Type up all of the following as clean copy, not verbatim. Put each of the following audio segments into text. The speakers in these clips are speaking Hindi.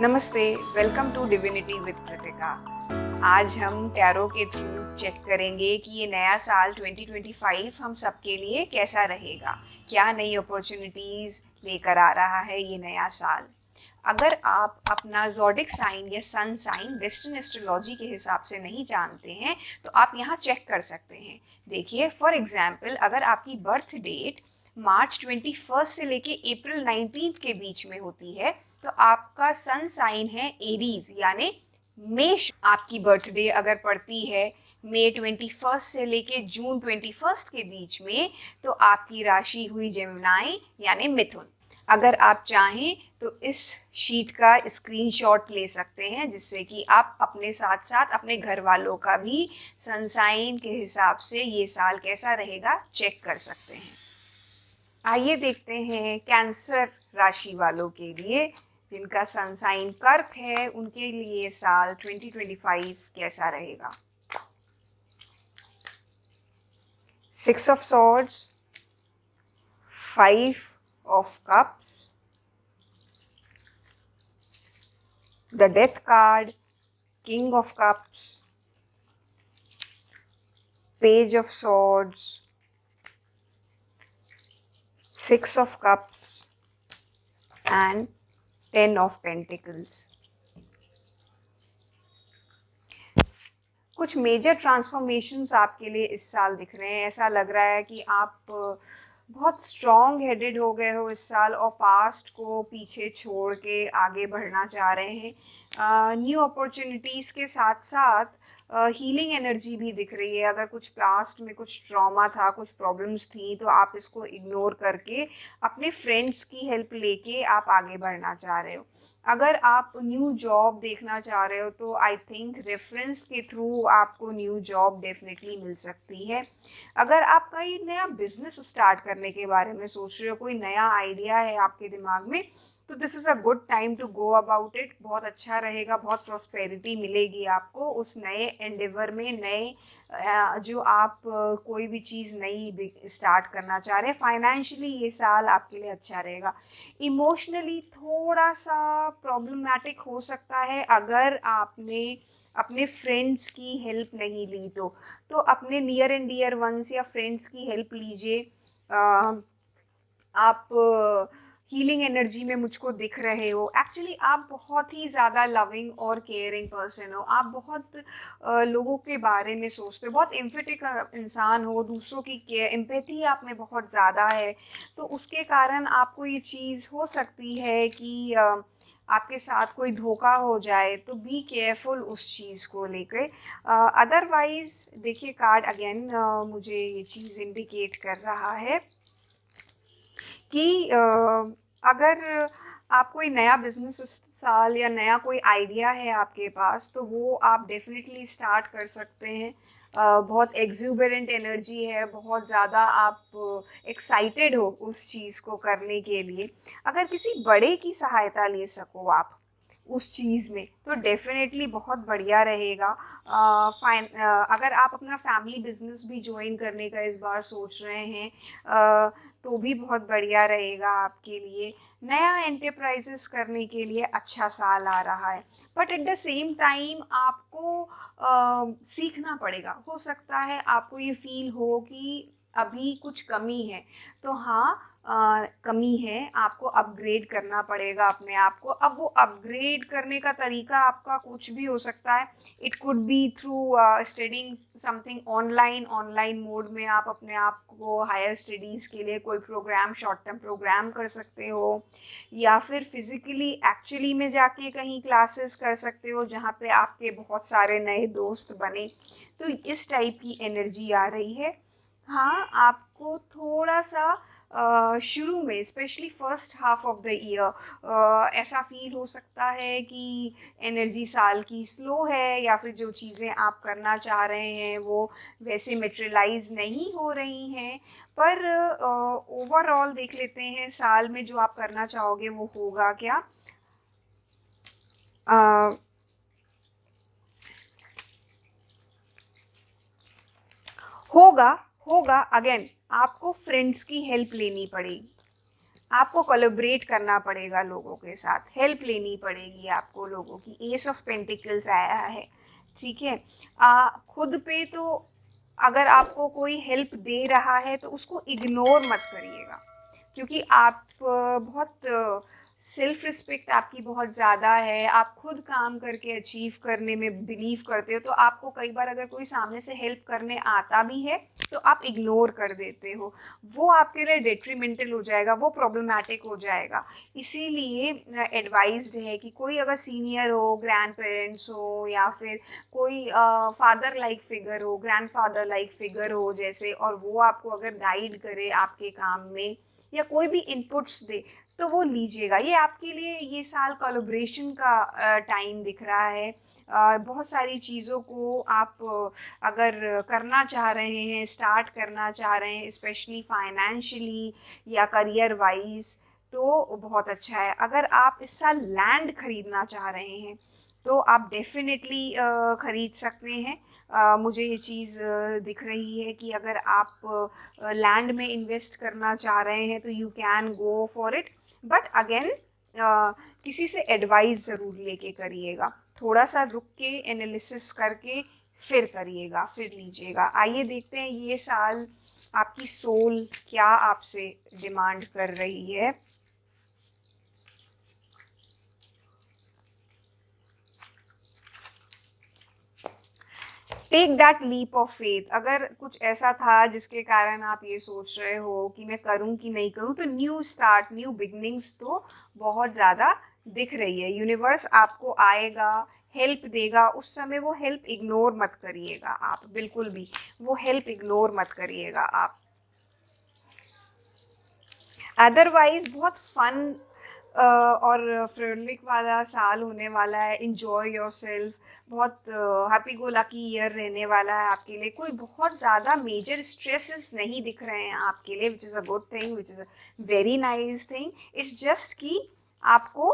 नमस्ते, welcome to divinity with Kritika. आज हम टैरो के थ्रू चेक करेंगे कि ये नया साल 2025 हम सबके लिए कैसा रहेगा, क्या नई अपॉर्चुनिटीज़ लेकर आ रहा है ये नया साल। अगर आप अपना ज़ोडिक साइन या सन साइन वेस्टर्न एस्ट्रोलॉजी के हिसाब से नहीं जानते हैं तो आप यहाँ चेक कर सकते हैं। देखिए, फॉर एग्जाम्पल, अगर आपकी बर्थ डेट मार्च 21 से लेके अप्रैल 19 के बीच में होती है तो आपका सन साइन है एरीज यानी मेष। आपकी बर्थडे अगर पड़ती है मई 21 से लेके जून 21 के बीच में तो आपकी राशि हुई जेमिनाई यानी मिथुन। अगर आप चाहें तो इस शीट का स्क्रीनशॉट ले सकते हैं जिससे कि आप अपने साथ साथ अपने घर वालों का भी सन साइन के हिसाब से ये साल कैसा रहेगा चेक कर सकते हैं। आइए देखते हैं कैंसर राशि वालों के लिए, जिनका सन साइन कर्क है, उनके लिए साल 2025 कैसा रहेगा। 6 of swords, 5 of cups, the death card, king of cups, page of swords, 6 of cups and 10 of pentacles। कुछ मेजर ट्रांसफॉर्मेशंस आपके लिए इस साल दिख रहे हैं। ऐसा लग रहा है कि आप बहुत स्ट्रॉन्ग हेडेड हो गए हो इस साल और पास्ट को पीछे छोड़ के आगे बढ़ना चाह रहे हैं। न्यू अपॉर्चुनिटीज़ के साथ साथ हीलिंग एनर्जी भी दिख रही है। अगर कुछ पास्ट में कुछ ट्रॉमा था, कुछ प्रॉब्लम्स थी, तो आप इसको इग्नोर करके अपने फ्रेंड्स की हेल्प लेके आप आगे बढ़ना चाह रहे हो। अगर आप न्यू जॉब देखना चाह रहे हो तो आई थिंक रेफरेंस के थ्रू आपको न्यू जॉब डेफिनेटली मिल सकती है। अगर आप कोई नया बिजनेस स्टार्ट करने के बारे में सोच रहे हो, कोई नया आइडिया है आपके दिमाग में, तो this is a good time to go about it. बहुत अच्छा रहेगा, बहुत प्रॉस्पेरिटी मिलेगी आपको उस नए एंडेवर में, नए जो आप कोई भी चीज़ नई स्टार्ट करना चाह रहे हैं। फाइनेंशियली ये साल आपके लिए अच्छा रहेगा। इमोशनली थोड़ा सा प्रॉब्लमैटिक हो सकता है अगर आपने अपने फ्रेंड्स की हेल्प नहीं ली तो अपने नियर एंड डियर वंस या फ्रेंड्स की हेल्प लीजिए। आप हीलिंग एनर्जी में मुझको दिख रहे हो। एक्चुअली आप बहुत ही ज़्यादा लविंग और केयरिंग पर्सन हो। आप बहुत लोगों के बारे में सोचते हो, बहुत एम्पैथिक इंसान हो, दूसरों की केयर एम्पैथी आप में बहुत ज़्यादा है। तो उसके कारण आपको ये चीज़ हो सकती है कि आपके साथ कोई धोखा हो जाए, तो बी केयरफुल उस चीज़ को लेकर। अदरवाइज़ देखिए, कार्ड अगेन मुझे ये चीज़ इंडिकेट कर रहा है कि अगर आप कोई नया बिजनेस इस साल या नया कोई आइडिया है आपके पास तो वो आप डेफिनेटली स्टार्ट कर सकते हैं। बहुत एक्सूबरेंट एनर्जी है, बहुत ज़्यादा आप एक्साइटेड हो उस चीज़ को करने के लिए। अगर किसी बड़े की सहायता ले सको आप उस चीज़ में तो डेफिनेटली बहुत बढ़िया रहेगा। अगर आप अपना फैमिली बिजनेस भी ज्वाइन करने का इस बार सोच रहे हैं तो भी बहुत बढ़िया रहेगा आपके लिए। नया एंटरप्राइजेस करने के लिए अच्छा साल आ रहा है, but at the same time आपको सीखना पड़ेगा। हो सकता है आपको ये फील हो कि अभी कुछ कमी है, तो हाँ, कमी है, आपको अपग्रेड करना पड़ेगा अपने आप को। अब वो अपग्रेड करने का तरीका आपका कुछ भी हो सकता है। It could be through studying something online mode में आप अपने आप को हायर स्टडीज़ के लिए कोई प्रोग्राम, शॉर्ट टर्म प्रोग्राम कर सकते हो, या फिर फिज़िकली एक्चुअली में जाके कहीं क्लासेस कर सकते हो जहाँ पे आपके बहुत सारे नए दोस्त बने। तो इस टाइप की एनर्जी आ रही है। हाँ, आपको थोड़ा सा शुरू में, specially first half of the year, ऐसा फील हो सकता है कि एनर्जी साल की स्लो है, या फिर जो चीज़ें आप करना चाह रहे हैं वो वैसे मटेरियलाइज नहीं हो रही हैं। पर ओवरऑल देख लेते हैं साल में जो आप करना चाहोगे वो होगा क्या। अ, होगा होगा अगेन आपको फ्रेंड्स की हेल्प लेनी पड़ेगी। आपको कोलैबोरेट करना पड़ेगा लोगों के साथ, हेल्प लेनी पड़ेगी आपको लोगों की। एस ऑफ पेंटिकल्स आया है, ठीक है। खुद पे तो अगर आपको कोई हेल्प दे रहा है तो उसको इग्नोर मत करिएगा, क्योंकि आप बहुत सेल्फ रिस्पेक्ट आपकी बहुत ज़्यादा है, आप खुद काम करके अचीव करने में बिलीव करते हो, तो आपको कई बार अगर कोई सामने से हेल्प करने आता भी है तो आप इग्नोर कर देते हो। वो आपके लिए डेट्रीमेंटल हो जाएगा, वो प्रॉब्लमैटिक हो जाएगा। इसीलिए एडवाइज्ड है कि कोई अगर सीनियर हो, ग्रैंड पेरेंट्स हो, या फिर कोई फादर लाइक फिगर हो, ग्रैंड फादर लाइक फिगर हो जैसे, और वो आपको अगर गाइड करे आपके काम में या कोई भी इनपुट्स दे तो वो लीजिएगा। ये आपके लिए ये साल कोलैबोरेशन का टाइम दिख रहा है। बहुत सारी चीज़ों को आप अगर करना चाह रहे हैं, स्टार्ट करना चाह रहे हैं, स्पेशली फाइनेंशियली या करियर वाइज, तो बहुत अच्छा है। अगर आप इस साल लैंड खरीदना चाह रहे हैं तो आप डेफिनेटली खरीद सकते हैं। मुझे ये चीज़ दिख रही है कि अगर आप लैंड में इन्वेस्ट करना चाह रहे हैं तो you can go for it, but again किसी से एडवाइस ज़रूर लेके करिएगा, थोड़ा सा रुक के एनालिसिस करके फिर करिएगा, फिर लीजिएगा। आइए देखते हैं ये साल आपकी सोल क्या आपसे डिमांड कर रही है। Take that leap of faith. अगर कुछ ऐसा था जिसके कारण आप ये सोच रहे हो कि मैं करूं कि नहीं करूं, तो न्यू स्टार्ट, न्यू बिगनिंग्स तो बहुत ज़्यादा दिख रही है। यूनिवर्स आपको आएगा, हेल्प देगा, उस समय वो हेल्प इग्नोर मत करिएगा आप, बिल्कुल भी वो हेल्प इग्नोर मत करिएगा आप। अदरवाइज बहुत फन और फ्रेंडलिक वाला साल होने वाला है। इन्जॉय योर सेल्फ, बहुत हैप्पी गो लकी ईयर रहने वाला है आपके लिए। कोई बहुत ज़्यादा मेजर स्ट्रेसेस नहीं दिख रहे हैं आपके लिए, which is a good thing, which is a very nice thing. It's just कि आपको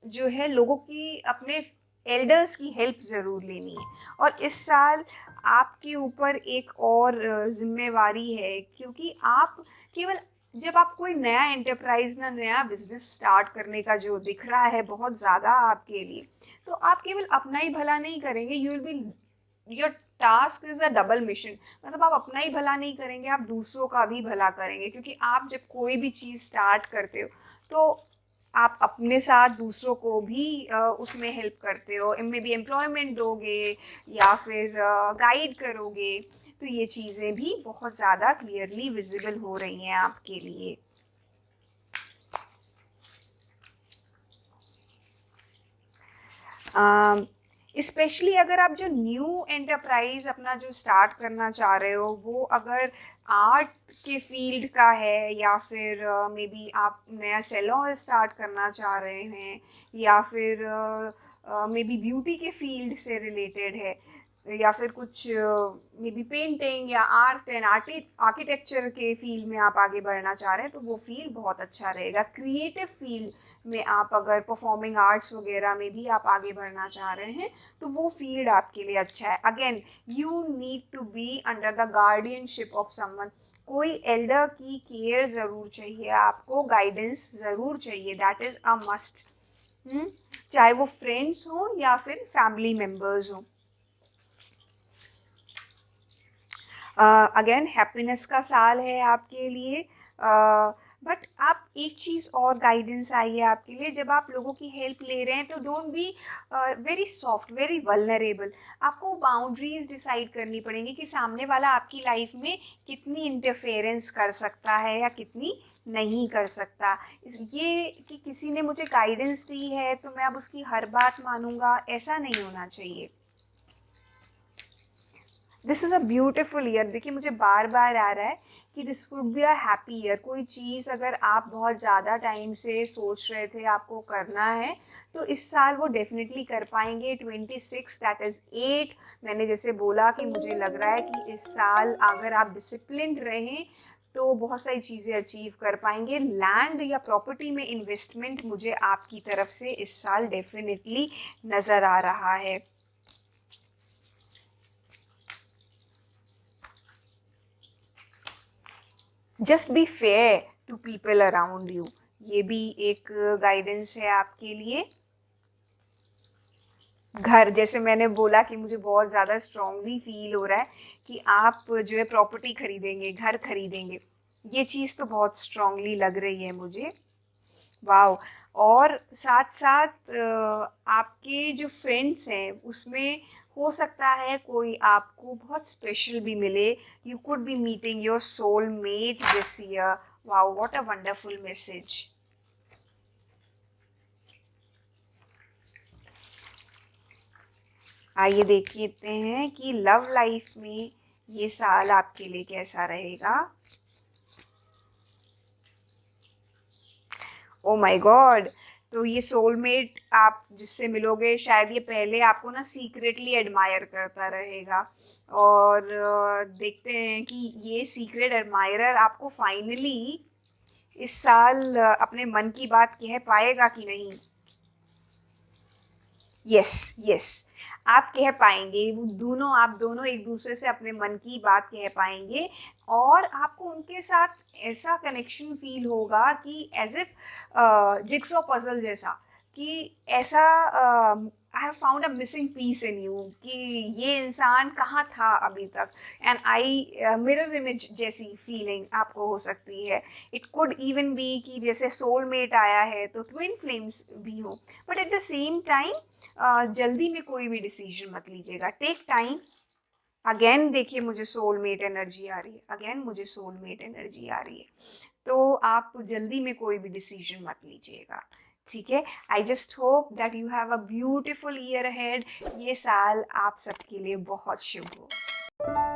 जो है लोगों की, अपने एल्डर्स की हेल्प ज़रूर लेनी है। और इस साल आपके ऊपर एक और जिम्मेवारी है, क्योंकि आप केवल, जब आप कोई नया एंटरप्राइज ना नया बिजनेस स्टार्ट करने का जो दिख रहा है बहुत ज़्यादा आपके लिए, तो आप केवल अपना ही भला नहीं करेंगे, you will be, your task is a double mission. मतलब आप अपना ही भला नहीं करेंगे, आप दूसरों का भी भला करेंगे, क्योंकि आप जब कोई भी चीज़ स्टार्ट करते हो तो आप अपने साथ दूसरों को भी उसमें हेल्प करते हो, मे बी एम्प्लॉयमेंट दोगे या फिर गाइड करोगे। तो ये चीज़ें भी बहुत ज़्यादा क्लियरली विजिबल हो रही हैं आपके लिए। स्पेशली अगर आप जो न्यू एंटरप्राइज अपना जो स्टार्ट करना चाह रहे हो, वो अगर आर्ट के फील्ड का है, या फिर मे बी आप नया सैलून स्टार्ट करना चाह रहे हैं, या फिर मे बी ब्यूटी के फील्ड से रिलेटेड है, या फिर कुछ मे बी पेंटिंग या आर्ट एंड आर्किटेक्चर के फील्ड में आप आगे बढ़ना चाह रहे हैं, तो वो फील्ड बहुत अच्छा रहेगा। क्रिएटिव फील्ड में आप अगर परफॉर्मिंग आर्ट्स वगैरह में भी आप आगे बढ़ना चाह रहे हैं तो वो फील्ड आपके लिए अच्छा है। Again you need to be under the guardianship of someone. कोई एल्डर की केयर ज़रूर चाहिए आपको, गाइडेंस ज़रूर चाहिए, दैट इज़ अ मस्ट। चाहे वो फ्रेंड्स हों या फिर फैमिली मेम्बर्स हों। अगेन हैप्पीनेस का साल है आपके लिए, बट आप एक चीज़ और गाइडेंस आई है आपके लिए, जब आप लोगों की हेल्प ले रहे हैं तो don't be very soft, very vulnerable. आपको बाउंड्रीज डिसाइड करनी पड़ेंगी कि सामने वाला आपकी लाइफ में कितनी इंटरफेरेंस कर सकता है या कितनी नहीं कर सकता। ये कि किसी ने मुझे गाइडेंस दी है तो मैं अब उसकी हर बात मानूंगा, ऐसा नहीं होना चाहिए। This is a beautiful year. देखिए मुझे बार बार आ रहा है कि this would be a happy year. कोई चीज़ अगर आप बहुत ज़्यादा टाइम से सोच रहे थे आपको करना है, तो इस साल वो डेफिनेटली कर पाएंगे। 26 दैट इज़ 8, मैंने जैसे बोला कि मुझे लग रहा है कि इस साल अगर आप डिसिप्लिन्ड रहें तो बहुत सारी चीज़ें अचीव कर पाएंगे। लैंड या प्रॉपर्टी में इन्वेस्टमेंट मुझे आपकी तरफ से इस साल डेफिनेटली नज़र आ रहा है। Just be fair to people around you, ये भी एक गाइडेंस है आपके लिए। घर, जैसे मैंने बोला कि मुझे बहुत ज़्यादा स्ट्रांगली फील हो रहा है कि आप जो है प्रॉपर्टी खरीदेंगे, घर खरीदेंगे, ये चीज़ तो बहुत स्ट्रांगली लग रही है मुझे। वाओ। और साथ साथ आपके जो फ्रेंड्स हैं उसमें हो सकता है कोई आपको बहुत स्पेशल भी मिले, you could be meeting your soul mate this year. Wow, what a wonderful message. आइए देखते हैं कि लव लाइफ में ये साल आपके लिए कैसा रहेगा। ओ माय गॉड, तो ये सोलमेट आप जिससे मिलोगे शायद ये पहले आपको ना सीक्रेटली एडमायर करता रहेगा, और देखते हैं कि ये सीक्रेट एडमायरर आपको फाइनली इस साल अपने मन की बात कह पाएगा कि नहीं। यस यस, आप कह पाएंगे, वो दोनों, आप दोनों एक दूसरे से अपने मन की बात कह पाएंगे, और आपको उनके साथ ऐसा कनेक्शन फील होगा कि एज इफ जिक्सॉ पजल जैसा, कि ऐसा I have found a missing piece in you, कि ये इंसान कहाँ था अभी तक, एंड आई मिरर इमेज जैसी फीलिंग आपको हो सकती है। इट कुड इवन बी कि जैसे सोलमेट आया है तो ट्विन फ्लेम्स भी हो, but at the same time जल्दी में कोई भी डिसीजन मत लीजिएगा, टेक टाइम। अगेन देखिए मुझे सोलमेट एनर्जी आ रही है, अगेन मुझे सोलमेट एनर्जी आ रही है, तो आप जल्दी में कोई भी डिसीजन मत लीजिएगा, ठीक है। I just hope that you have a beautiful year ahead. ये साल आप सबके लिए बहुत शुभ हो।